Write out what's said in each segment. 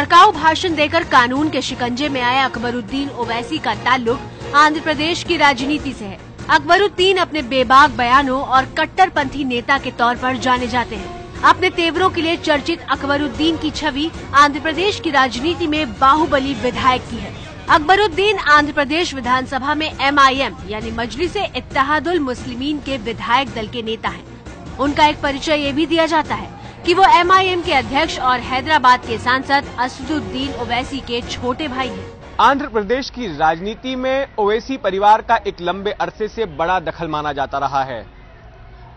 भड़काऊ भाषण देकर कानून के शिकंजे में आए अकबरुद्दीन ओवैसी का ताल्लुक आंध्र प्रदेश की राजनीति से है। अकबरुद्दीन अपने बेबाक बयानों और कट्टरपंथी नेता के तौर पर जाने जाते हैं। अपने तेवरों के लिए चर्चित अकबरुद्दीन की छवि आंध्र प्रदेश की राजनीति में बाहुबली विधायक की है। अकबरुद्दीन आंध्र प्रदेश विधानसभा में MIM यानी मजलिस-ए-इत्तेहादुल मुस्लिमीन के विधायक दल के नेता हैं। उनका एक परिचय ये भी दिया जाता है कि वो MIM के अध्यक्ष और हैदराबाद के सांसद असदुद्दीन ओवैसी के छोटे भाई हैं। आंध्र प्रदेश की राजनीति में ओवैसी परिवार का एक लंबे अरसे से बड़ा दखल माना जाता रहा है।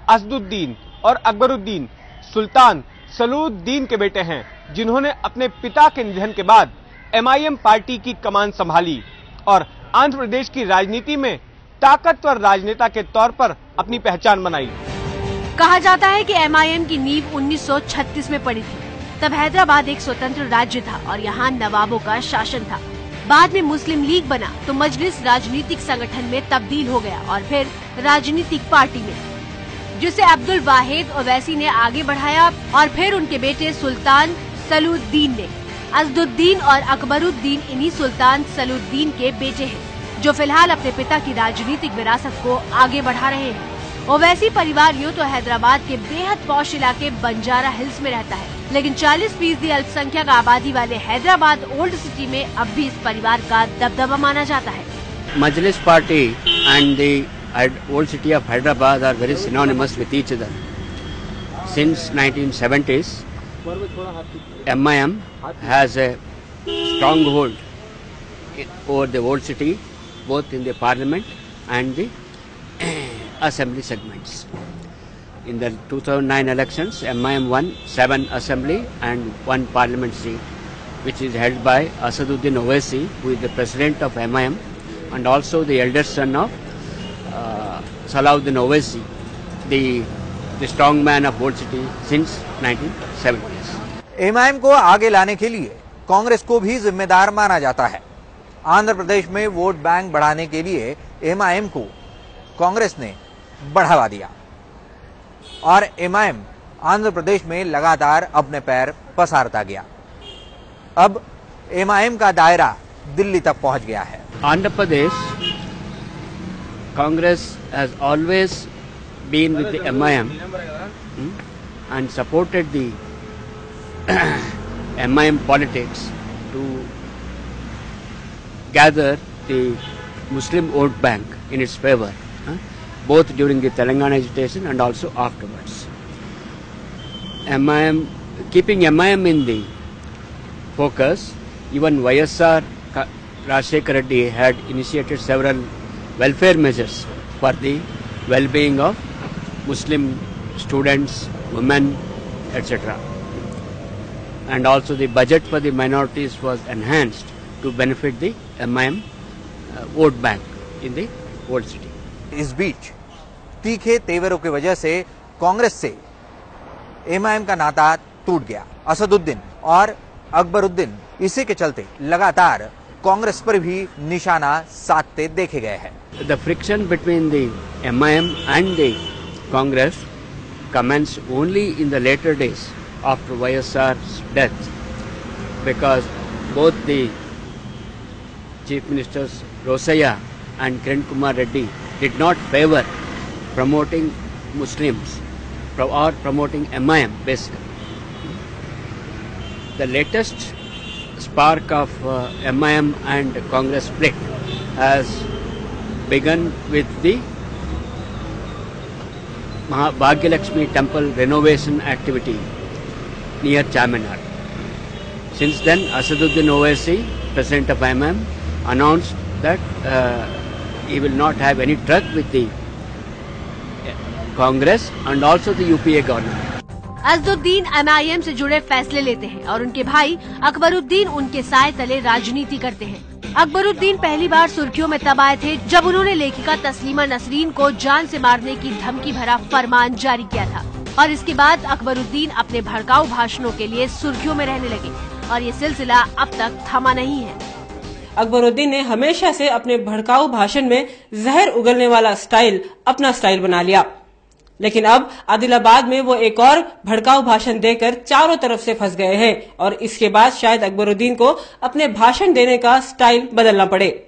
असदुद्दीन और अकबरुद्दीन सुल्तान सलाहुद्दीन के बेटे हैं, जिन्होंने अपने पिता के निधन के बाद MIM पार्टी की कमान संभाली और आंध्र प्रदेश की राजनीति में ताकतवर राजनेता के तौर पर अपनी पहचान बनाई। कहा जाता है कि MIM की नींव 1936 में पड़ी थी। तब हैदराबाद एक स्वतंत्र राज्य था और यहाँ नवाबों का शासन था। बाद में मुस्लिम लीग बना तो मजलिस राजनीतिक संगठन में तब्दील हो गया और फिर राजनीतिक पार्टी में, जिसे अब्दुल वाहिद ओवैसी ने आगे बढ़ाया और फिर उनके बेटे सुल्तान सलाहुद्दीन ने। असदुद्दीन और अकबरुद्दीन इन्हीं सुल्तान सलाहुद्दीन के बेटे हैं, जो फिलहाल अपने पिता की राजनीतिक विरासत को आगे बढ़ा रहे हैं। ओवैसी परिवार यूँ तो हैदराबाद के बेहद पॉश इलाके बंजारा हिल्स में रहता है, लेकिन 40% अल्पसंख्यक आबादी वाले हैदराबाद ओल्ड सिटी में अब भी इस परिवार का दबदबा माना जाता है। Majlis party and the old city of Hyderabad are very synonymous with each other. Since 1970s, MIM has a strong hold over the old city, both in the parliament and the assembly segments. In the 2009 elections, MIM won 7 assembly and 1 parliament seat, which is held by Asaduddin Owaisi, who is the president of MIM and also the eldest son of Salahuddin Owaisi, the strong man of old city since 1970s. MIM को आगे लाने के लिए कांग्रेस को भी जिम्मेदार माना जाता है। आंध्र प्रदेश में वोट बैंक बढ़ाने के लिए MIM को कांग्रेस ने बढ़ावा दिया और MIM आंध्र प्रदेश में लगातार अपने पैर पसारता गया। अब MIM का दायरा दिल्ली तक पहुंच गया है। Andhra Pradesh Congress has always been with the MIM and supported the MIM politics to gather the Muslim vote bank in its favor, both during the Telangana agitation and also afterwards. Keeping MIM in the focus, even YSR Rajshekhar Reddy had initiated several welfare measures for the well-being of Muslim students, women, etc. And also the budget for the minorities was enhanced to benefit the MIM vote bank in the old city. इस बीच तीखे तेवरों की वजह से कांग्रेस से MIM का नाता टूट गया। असदुद्दीन और अकबरुद्दीन इसी के चलते लगातार कांग्रेस पर भी निशाना साधते देखे गए हैं। The friction between the MIM and the Congress commenced only in the later days after YSR's death, because both the Chief Ministers Rosaya and Kiran Kumar Reddy did not favor promoting Muslims or promoting MIM basically. The latest spark of MIM and Congress split has begun with the Bhagyalakshmi temple renovation activity near Charminar. Since then, Asaduddin Owaisi, president of MIM, announced that he will not have any truck with the Congress and also the UPA government. Asaduddin MIM से जुड़े फैसले लेते हैं और उनके भाई अकबरुद्दीन उनके साए तले राजनीति करते हैं। अकबरुद्दीन पहली बार सुर्खियों में तब आए थे जब उन्होंने लेखिका तस्लीमा नसरीन को जान से मारने की धमकी भरा फरमान जारी किया था और इसके बाद अकबरुद्दीन अपने भड़काऊ भाषणों के लिए सुर्खियों में रहने लगे और ये सिलसिला अब तक थमा नहीं है। अकबरुद्दीन ने हमेशा से अपने भड़काऊ भाषण में जहर उगलने वाला स्टाइल अपना स्टाइल बना लिया। लेकिन अब आदिलाबाद में वो एक और भड़काऊ भाषण देकर चारों तरफ से फंस गए हैं और इसके बाद शायद अकबरुद्दीन को अपने भाषण देने का स्टाइल बदलना पड़े।